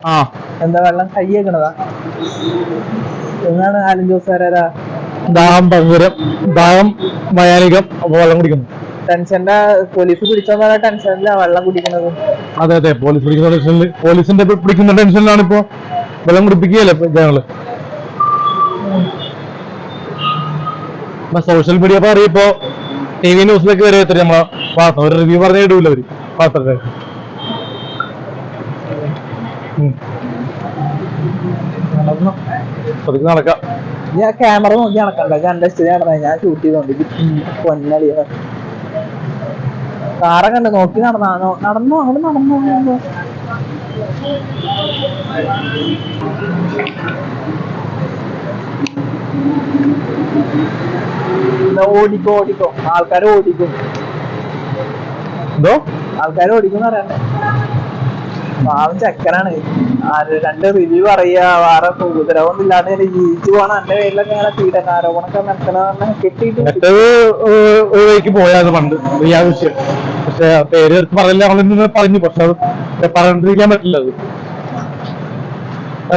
ആ എന്താ വെള്ളം കയ്യേക്കണതാ എന്നാണ് 4-5 ദിവസം വരാ ദാഹം ഭയങ്കരം, ദാഹം ഭയാനികം. അപ്പൊ വെള്ളം കുടിക്കുന്നു. ടെൻഷന്റെ പോലീസ് പിടിച്ചോന്നാ ടെൻഷനിലാ വെള്ളം കുടിക്കുന്നത്. അതെ അതെ, പോലീസ് പിടിക്കുന്ന ടെൻഷനിൽ, പോലീസിന്റെ പിടിക്കുന്ന ടെൻഷനിലാണ് ഇപ്പൊ വെള്ളം കുടിപ്പിക്കുകയല്ലേ ജനങ്ങള്. സോഷ്യൽ മീഡിയ പറയിപ്പോ TV ന്യൂസിലൊക്കെ വരെ എത്ര നമ്മളെ വാർത്ത ഒരു റിവ്യൂ പറഞ്ഞേ ഇടൂല അവര് വാർത്തയുടെ. നടക്കാം. ഞാൻ ക്യാമറ നോക്കി നടക്കണ്ട, കണ്ട സ്ഥിതി നടന്ന ഞാൻ ഷൂട്ട് ചെയ്തോണ്ട് പൊന്നളിയ കാറൊക്കെ ഉണ്ട് നോക്കി നടന്നോ അങ്ങോട്ട് നടന്നോ. ഓടിക്കോ ആൾക്കാര് ഓടിക്കും. എന്തോ ആൾക്കാര് ഓടിക്കും അറിയണ്ടേ. പാവം ചെക്കനാണ്. 2 റിവ്യൂ പറയാ, വേറെ ഉപദ്രവൊന്നും ഇല്ലാണ്ട് ജീവിച്ചു പോണ എന്റെ പേരിലൊക്കെ ഇങ്ങനെ പീഡനാരോപണമൊക്കെ നടക്കണ കെട്ടിയിട്ട് വഴിക്ക് പോയാത് പണ്ട് വിഷയം. പക്ഷെ പേര് പറയില്ല, നമ്മളിന്ന് പറഞ്ഞു. പക്ഷെ അത് പറഞ്ഞിരിക്കാൻ പറ്റില്ല. അത്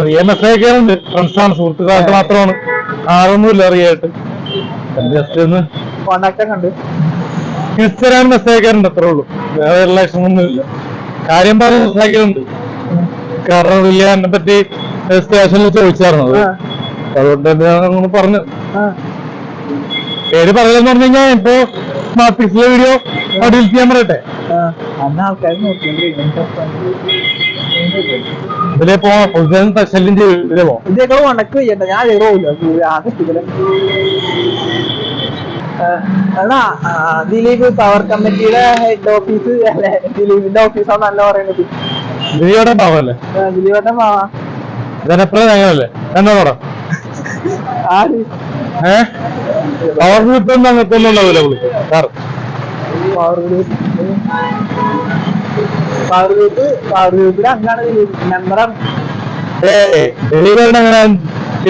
റിയ മെസ്സേജ് ഒക്കെയാണുണ്ട്. ഫ്രണ്ട്സാണ്, സുഹൃത്തുക്കളായിട്ട് മാത്രമാണ്. ആരൊന്നുമില്ല റിയായിട്ട്. ജസ്റ്റ് ഒന്ന് കോണ്ടാക്ട് ഒക്കെ ഉണ്ട്. തിരിച്ചറിയാൻ മെസ്സേജ് അയക്കാറുണ്ട്, അത്രേ ഉള്ളൂ. വേറെ റിലേഷൻ ഒന്നുമില്ല. കാര്യം പറഞ്ഞ് മനസ്സിലാക്കിയിട്ടുണ്ട്. കാരണം റിയ എന്നെ പറ്റി സ്റ്റേഷനിൽ ചോദിച്ചായിരുന്നു. അതുകൊണ്ട് തന്നെ പറഞ്ഞു. പേര് പറയില്ലെന്ന് പറഞ്ഞു കഴിഞ്ഞാൽ ഇപ്പൊ സ്മാർട്ട് പിക്സിലെ വീഡിയോ ഡിലീറ്റ് ചെയ്യാൻ പറയട്ടെ. ഇതിലിപ്പോ ശല്യം ചെയ്തോ ദിലീപ് പവർ കമ്മിറ്റിയുടെ ഹെഡ് ഓഫീസ് അല്ലെ, ദിലീപിന്റെ ഓഫീസാണ് നല്ല പറയുന്നത്. ദിലീപേട്ടൻ പാവല്ലേ? ദിലീപേട്ടൻ പാവാ. ഇതിനെപ്പോഴും ഞങ്ങളല്ലേ എന്നോടാ പവർ ഗ്രൂപ്പ് അങ്ങനത്തൊന്നുണ്ടാവില്ല. പവർ ഗ്രൂപ്പിൽ അംഗാണ് ദിലീപ്, മെമ്പറാണ്. ദിലീപേട്ടൻ അങ്ങനെ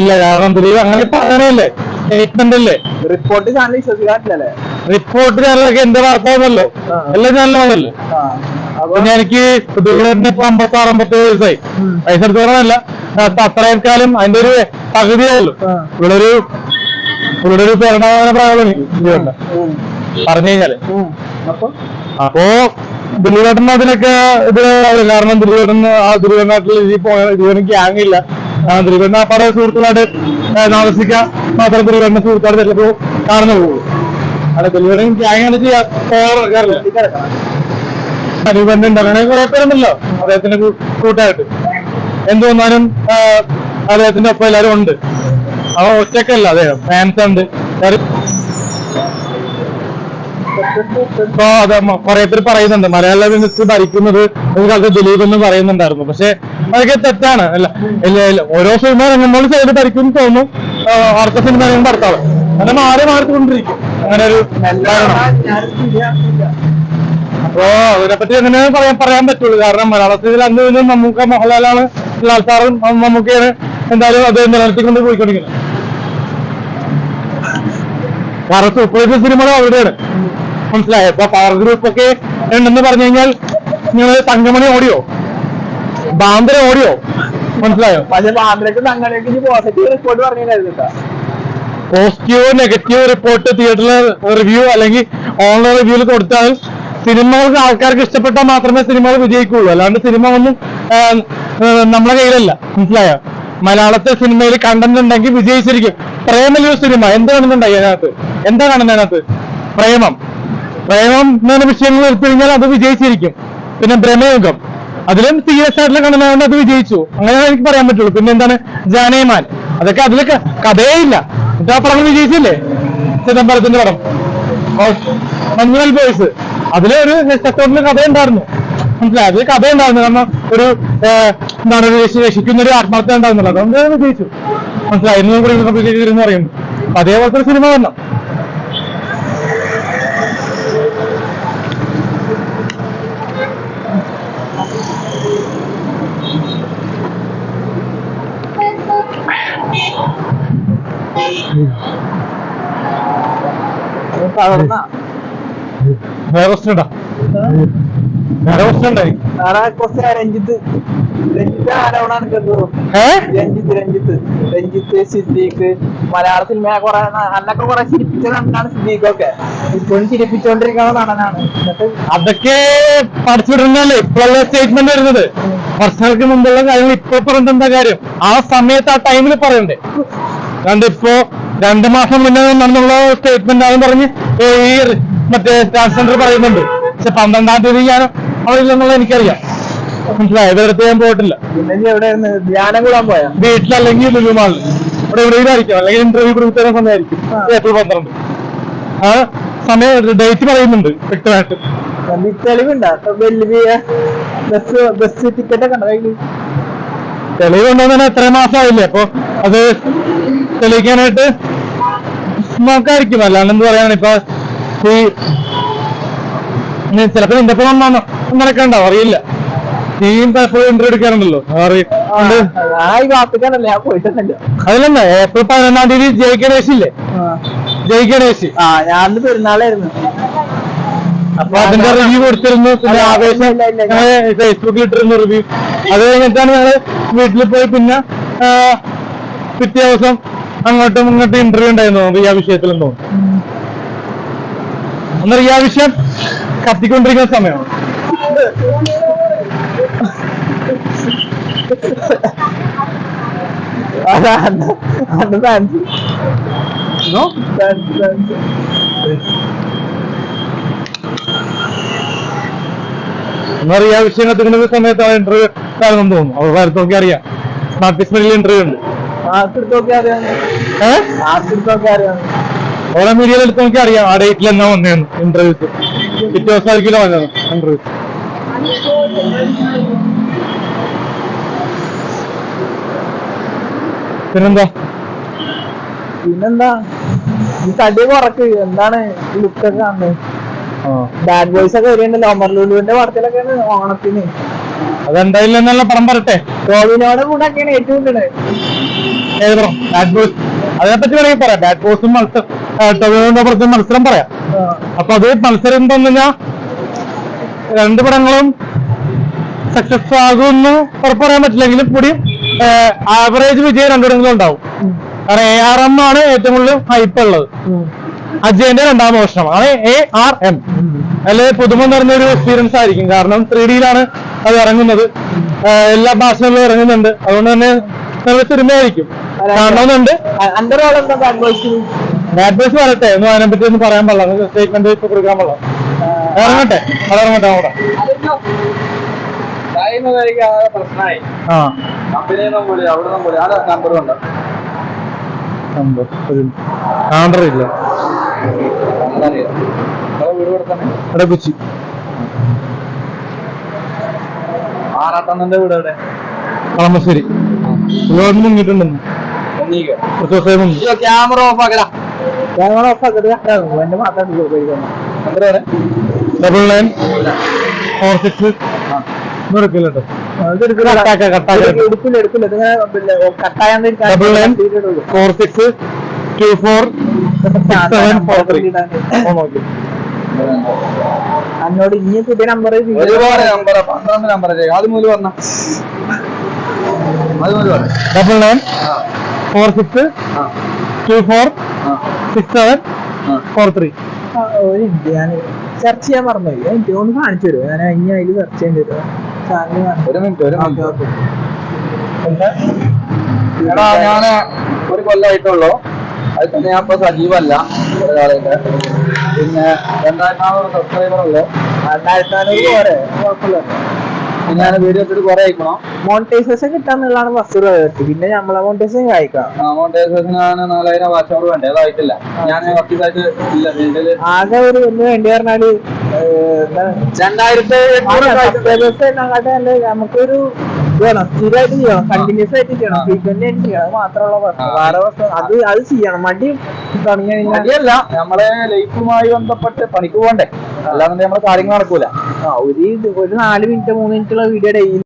ഇല്ല. കാരണം ദിലീപ് അങ്ങനെ അങ്ങനെയല്ലേ, സ്റ്റേറ്റ്മെന്റ് അല്ലേ. Report channel വിശ്വസിക്കാറില്ലല്ലേ? റിപ്പോർട്ട് ചാനലൊക്കെ എന്റെ വാർത്തകളല്ലോ, എല്ലാം ചാനലാണല്ലോ. അപ്പൊ എനിക്ക് ദിലീപേട്ടന് ഇപ്പൊ 56-57 വയസ്സായി. പൈസ എടുത്തോളല്ല, അത്രയും കാലം അതിന്റെ ഒരു പകുതിയായല്ലോ. ഇവിടെ ഒരു ഭരണഘടന പ്രായമാണ് പറഞ്ഞു കഴിഞ്ഞാല്. അപ്പോ ദിലീപേട്ടൻ അതിനൊക്കെ ഇത് കാരണം ദിലീപേട്ടൻ നാട്ടിൽ ദിലീപേട്ടൻ ഗ്യാങ് ഇല്ല. ദിലീപേട്ടൻ ആ പല സുഹൃത്തുക്കളായിട്ട് താമസിക്കാൻ മാത്രം ദിലീപേട്ടന്റെ സുഹൃത്തുക്കളായിട്ട് ചിലപ്പോ കാണുന്ന പോകുള്ളൂ. അല്ല, ദിലീപേട്ടൻ ഗ്യാങ് ആണ് ചെയ്യാറില്ല. ദിലീപേട്ടൻ ഉണ്ടാകണേ കുറെ പേരുണ്ടല്ലോ അദ്ദേഹത്തിന്റെ കൂട്ടായിട്ട്. എന്ത് വന്നാലും അദ്ദേഹത്തിന്റെ ഒപ്പം എല്ലാരും ഉണ്ട്. അവ ഒറ്റക്കല്ല, അദ്ദേഹം ഫാൻസ് ഉണ്ട്. ഇപ്പൊ അത് കുറെ പേര് പറയുന്നുണ്ട് മലയാള മിനിസ്റ്റർ ഭരിക്കുന്നത് ഒരു കാലത്ത് ദിലീപ് എന്ന് പറയുന്നുണ്ടായിരുന്നു. പക്ഷെ അതൊക്കെ തെറ്റാണ്. അല്ല ഓരോ സിനിമ ഇറങ്ങുമ്പോൾ സൈഡ് ഭരിക്കും തോന്നും, അടുത്ത സിനിമ ഇറങ്ങുമ്പോൾ അടുത്താള് അങ്ങനെ മാറിക്കൊണ്ടിരിക്കും. അങ്ങനെ ഒരു അപ്പോ അതിനെപ്പറ്റി അങ്ങനെ പറയാൻ പറ്റുള്ളൂ. കാരണം മലയാളത്തിൽ അന്ന് മമ്മൂക്ക മോഹൻലാലാണ്, ലാൽ സാറും മമ്മൂക്കയാണ് എന്തായാലും അത് നിലനിർത്തിക്കൊണ്ട് പോയിക്കൊണ്ടിരിക്കുന്നത്. കാരണം സൂപ്പർ ഹിറ്റ് സിനിമകൾ അവിടെയാണ്, മനസ്സിലായോ? ഇപ്പൊ പവർ ഗ്രൂപ്പ് ഒക്കെ ഉണ്ടെന്ന് പറഞ്ഞു കഴിഞ്ഞാൽ നിങ്ങൾ തങ്കമണി ഓടിയോ, ബാന്ദ്ര ഓടിയോ, മനസ്സിലായോ? പക്ഷെ ബാന്ദ്രക്ക് തങ്കമണിക്ക് പോസിറ്റീവ് റിപ്പോർട്ട് പറഞ്ഞിട്ടുണ്ടായിരുന്നു. പോസിറ്റീവ് നെഗറ്റീവ് റിപ്പോർട്ട് തിയേറ്ററിൽ റിവ്യൂ അല്ലെങ്കിൽ ഓൺലൈൻ റിവ്യൂവിൽ കൊടുത്താൽ സിനിമകൾക്ക് ആൾക്കാർക്ക് ഇഷ്ടപ്പെട്ടാൽ മാത്രമേ സിനിമകൾ വിജയിക്കുള്ളൂ. അല്ലാണ്ട് സിനിമ ഒന്നും നമ്മളെ കയ്യിലല്ല, മനസ്സിലായോ? മലയാളത്തെ സിനിമയിൽ കണ്ടന്റ് ഉണ്ടെങ്കിൽ വിജയിച്ചിരിക്കും. പ്രേമലൊരു സിനിമ എന്ത് കാണുന്നുണ്ടായി അതിനകത്ത്? എന്താ കാണുന്നത് അതിനകത്ത്? പ്രേമം എന്ന വിഷയങ്ങൾ എടുത്തുകഴിഞ്ഞാൽ അത് വിജയിച്ചിരിക്കും. പിന്നെ ബ്രഹ്മയുഗം, അതിലും സീരിയസ് ആയിട്ടുള്ള കണ്ടന്റ് അത് വിജയിച്ചു. അങ്ങനെ എനിക്ക് പറയാൻ പറ്റുള്ളൂ. പിന്നെ എന്താണ് ജാനേമാൻ, അതൊക്കെ അതിലൊക്കെ കഥയേ ഇല്ല, എന്നിട്ട് ആ പടം വിജയിച്ചില്ലേ? ചിദംബരത്തിന്റെ പടം മഞ്ഞുമൽ ബോയ്സ്, അതിലൊരു സത്തോട്ടിന് കഥ ഉണ്ടായിരുന്നു, മനസ്സിലായി? അതിൽ കഥ ഉണ്ടായിരുന്നു. കാരണം ഒരു എന്താണ് രക്ഷിക്കുന്ന ഒരു ആത്മഹത്യ ഉണ്ടായിരുന്നുള്ളത്, അതുകൊണ്ട് വിജയിച്ചു, മനസ്സിലായി? എന്ന് പറയുമ്പോൾ അതേപോലത്തെ ഒരു സിനിമ വരണം. വേറെ ക്വസ്റ്റ്യൻ ഉണ്ടോ? വേറെ ക്വസ്റ്റ്യൻ ഉണ്ടായി. രഞ്ജിത്ത് രഞ്ജിത്ത് ആരോടാണ് കേട്ടത്? രഞ്ജിത്ത് സിദ്ദീഖ് മലയാള സിനിമ കുറെ അന്നൊക്കെ കുറെ ചിരിപ്പിച്ച നടനാണ് സിദ്ദീഖൊക്കെ. ഇപ്പോഴും ചിരിപ്പിച്ചോണ്ടിരിക്കുന്ന നടനാണ്. എന്നിട്ട് അതൊക്കെ പഠിച്ചുവിടുന്നല്ലേ ഇപ്പോഴുള്ള സ്റ്റേറ്റ്മെന്റ് വരുന്നത്. വർഷങ്ങൾക്ക് മുമ്പുള്ള കാര്യങ്ങൾ ഇപ്പൊ പറഞ്ഞിട്ട് എന്താ കാര്യം? ആ സമയത്ത് ആ ടൈമിൽ പറയണ്ടേ? ഇപ്പോ 2 മാസം മുന്നേ നടന്നുള്ള സ്റ്റേറ്റ്മെന്റ് ആണെന്ന് പറഞ്ഞ് ഈ മറ്റേ ട്രാൻസ്ജെൻഡർ പറയുന്നുണ്ട്. പക്ഷെ 12-ാം തീയതി ഞാൻ അവരില്ലെന്നുള്ള എനിക്കറിയാം. മനസ്സിലായോ? ഇവരടുത്ത് ഞാൻ പോയിട്ടില്ല. പിന്നെ എവിടെയായിരുന്നു? ധ്യാനം കൂടാൻ പോയാ? വീട്ടിലല്ലെങ്കിൽ ലുലുമാളിൽ ഇവിടെ എവിടെയായിരിക്കും, അല്ലെങ്കിൽ ഇന്റർവ്യൂ കൊടുത്തരാൻ സമയമായിരിക്കും. ഏപ്രിൽ 12 ആ സമയം ഡേറ്റ് പറയുന്നുണ്ട് വ്യക്തമായിട്ട്. തെളിവുണ്ടോ? ബസ് ടിക്കറ്റ് ഒക്കെ ഉണ്ടോ കയ്യില്? തെളിവുണ്ടോന്ന് തന്നെ 3 മാസമായില്ലേ? അപ്പൊ അത് തെളിയിക്കാനായിട്ട് നോക്കായിരിക്കും. അല്ലാണ്ട് എന്ത് പറയാനാണ്? ഇപ്പൊ ഈ ചിലപ്പോ നിന്റെ ഒപ്പം വന്നോ അങ്ങനെയൊക്കെ ഉണ്ടാവും, അറിയില്ല. നീയും പലപ്പോഴും ഇന്റർവ്യൂ എടുക്കാറുണ്ടല്ലോ, അതിലെന്താ ഏപ്രിൽ 11-ാം തീയതി ജയ് ഗണേശ് ഇല്ലേ? ജയ് ഗണേശ് ഞാൻ പെരുന്നാളായിരുന്നു. അപ്പൊ അതിന്റെ റിവ്യൂ കൊടുത്തിരുന്നു. പിന്നെ ആവേശം ഫേസ്ബുക്കിൽ ഇട്ടിരുന്നു റിവ്യൂ. അത് കഴിഞ്ഞിട്ടാണ് ഞങ്ങള് വീട്ടിൽ പോയി. പിന്നെ പിറ്റേ ദിവസം അങ്ങോട്ടും ഇങ്ങോട്ടും ഇന്റർവ്യൂ ഉണ്ടായിരുന്നു റിയ വിഷയത്തിലെന്ന് തോന്നുന്നു. അന്ന് റിയ വിഷയം കത്തിക്കൊണ്ടിരിക്കുന്ന സമയമാണ്. എന്നറിയാ വിഷയം കത്തിക്കുന്ന സമയത്താണ് ഇന്റർവ്യൂ ആണെന്ന് തോന്നുന്നു. അവർ വരത്ത് നോക്കി അറിയാം. സ്മാർട്ട് ഇന്റർവ്യൂ ഉണ്ട്. ഓരോ മീഡിയയിൽ എടുത്ത് നോക്കി അറിയാം ആ ഡേറ്റിൽ എന്നാ വന്നേന്ന് ഇന്റർവ്യൂസ്. പിറ്റേ ദിവസം ആയിരിക്കില്ല വന്നത് ഇന്റർവ്യൂ. പിന്നെന്താ ഈ തടി കുറക്ക്. എന്താണ് ലുക്കൊക്കെ കാണുന്നത്? ബാഡ് ബോയ്സ് ഒക്കെ വരുന്നുണ്ടല്ലോ ഒമർ ലുലുവിന്റെ പടത്തിലൊക്കെയാണ് ഓണത്തിന്. അതെന്തായാലും എന്നുള്ള പടം പറട്ടെ. ടോവിനോടെ കൂടെ ഒക്കെയാണ് ഏറ്റുമുട്ടണത്. ബാഡ് ബോയ്സ് അതിനെപ്പറ്റി വേണമെങ്കിൽ പറയാം. ബാഡ് ബോയ്സും ടോവിനോന്റെ പുറത്തും മത്സരം പറയാം. അപ്പൊ അത് മത്സരം എന്താന്ന് കഴിഞ്ഞാൽ 2 പടങ്ങളും സക്സസ് ആകുമെന്ന് ഉറപ്പ് പറയാൻ പറ്റില്ലെങ്കിലും കൂടി ആവറേജ് വിജയം 2 പടങ്ങളും ഉണ്ടാവും. കാരണം ARM ആണ് ഏറ്റവും കൂടുതൽ ഹൈപ്പ് ഉള്ളത്. അജയന്റെ 2ാം വർഷമാണ് ARM. അല്ലെങ്കിൽ പുതുമ നിറഞ്ഞൊരു എക്സ്പീരിയൻസ് ആയിരിക്കും. കാരണം 3Dയിലാണ് അത് ഇറങ്ങുന്നത്. എല്ലാ ഭാഷകളിലും ഇറങ്ങുന്നുണ്ട്. അതുകൊണ്ട് തന്നെ നല്ല സിനിമയായിരിക്കും, കാണണമെന്നുണ്ട്. ബാഡ് ബോയ്സ് വരട്ടെ ഒന്നും അതിനെപ്പറ്റി ഒന്നും പറയാൻ പാടില്ല. സ്റ്റേറ്റ്മെന്റ് ഇപ്പൊ കൊടുക്കാൻ പാടില്ല. ഇറങ്ങട്ടെ അവിടെ പ്രശ്നമായി. കൗണ്ടർ ഇല്ല ഇവിടെ കൊച്ചി. ആറാട്ടണ്ണന്റെ വീട് എവിടെ? കളമശ്ശേരി. ഒരുപാട് മുങ്ങിട്ടുണ്ടെന്ന് കുറച്ച് ദിവസം മുമ്പ്. ക്യാമറ ഓഫ് ആക്കല. ക്യാമറ ഓഫ് ആക്കരുത്. എന്റെ മാത്രം 9946 എടുക്കില്ലട്ടോ. എടുക്കില്ല. 9946246743. എന്നോട് ഇനി പുതിയ നമ്പർ ഒരുപാട് നമ്പർ 12 നമ്പർ അത് മൂല് പറഞ്ഞ 9946246743. ഞാൻ സെർച്ച് ചെയ്യാൻ മറന്നുപോയി. എനിക്ക് ഒന്ന് കാണിച്ചു തരുമോ? ഞാൻ ഇനി അതിൽ സെർച്ച് ചെയ്യേണ്ടി വരും. ഒരു മിനിറ്റ്. ഞാന് 1 കൊല്ലമായിട്ടുള്ളൂ. അത് തന്നെ ഞാൻ ഇപ്പൊ സജീവല്ല ഒരാളായിട്ട്. പിന്നെ 2400 സബ്സ്ക്രൈബർ ഉള്ളു. 2400 പോരെ, കുഴപ്പമില്ല. പിന്നെ ഞാൻ വീഡിയോ ഇട്ടിട്ട് കുറെ അയക്കണം. മോണിറ്റൈസേഷൻ കിട്ടാന്നുള്ളതാണ് ഫസ്റ്റ് പ്രയോറിറ്റി. പിന്നെ നമ്മളെ മോണിറ്റൈസേഷൻ കഴിക്കാം. മോണിറ്റൈസേഷനാണ് 4000 വാച്ച് അവർ വേണ്ടത്. അതായിട്ടില്ല. ഞാൻ വർക്കിസായിട്ട് ഇല്ല. ആകെ ഒരു ഒന്ന് വേണ്ടി പറഞ്ഞാല് 2800 നമുക്കൊരു വേണം. സ്ഥിരമായിട്ട് ചെയ്യണം, കണ്ടിന്യൂസ് ആയിട്ട് ചെയ്യണം, ഫ്രീക്വന്റ് ആയിട്ട് ചെയ്യണം. അത് മാത്രമുള്ള പ്രശ്നം. വേറെ പ്രശ്നം അത് ചെയ്യണം. മടി തുടങ്ങി കഴിഞ്ഞാൽ നമ്മളെ ലൈഫുമായി ബന്ധപ്പെട്ട് പണിക്ക് പോകണ്ടേ, അല്ലാതെ നമ്മളെ കാര്യങ്ങൾ നടക്കൂല. ഒരു 4 മിനിറ്റ് 3 മിനിറ്റുള്ള വീഡിയോ ഡെയിലി